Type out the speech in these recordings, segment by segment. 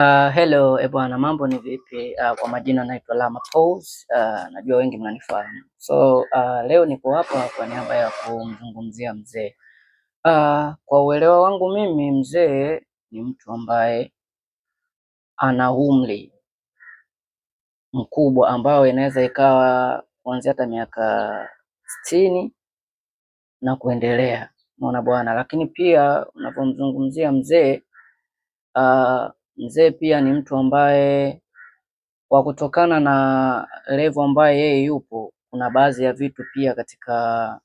Hello, bwana, mambo ni vipi? Kwa majina naitwa Lama Pose. Najua wengi mnanifahamu. Leo niko hapa kwa niaba ya kumzungumzia mzee. Kwa uelewa wangu mimi, mzee ni mtu ambaye ana umri mkubwa ambao inaweza ikawa kuanzia hata miaka 60 na kuendelea. Unaona bwana, lakini pia unapomzungumzia mzee, mzee pia ni mtu ambaye kwa kutokana na level ambaye yeye yupo, kuna baadhi ya vitu pia katika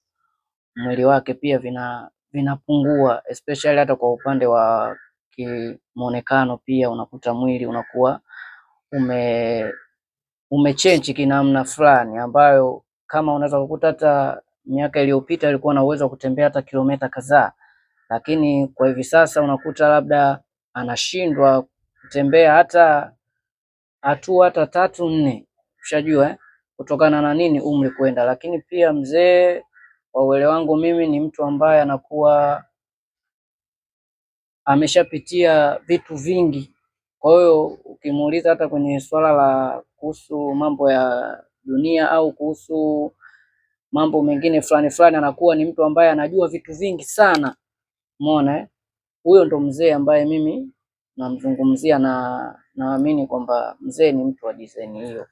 mwili wake pia vinapungua, especially hata kwa upande wa kimuonekano pia unakuta mwili unakuwa umechange kinamna fulani, ambayo kama unaweza kukuta hata miaka iliyopita alikuwa na uwezo wa kutembea hata kilomita kadhaa, lakini kwa hivi sasa unakuta labda anashindwa kutembea hata hatua hata 3 4, ushajua kutokana na nini? Umri kwenda. Lakini pia mzee, kwa uelewa wangu mimi, ni mtu ambaye anakuwa ameshapitia vitu vingi. Kwa hiyo ukimuuliza hata kwenye swala la kuhusu mambo ya dunia au kuhusu mambo mengine fulani fulani, anakuwa ni mtu ambaye anajua vitu vingi sana. Umeona huyo ndo mzee ambaye mimi namzungumzia, na naamini kwamba mzee ni mtu wa design hiyo.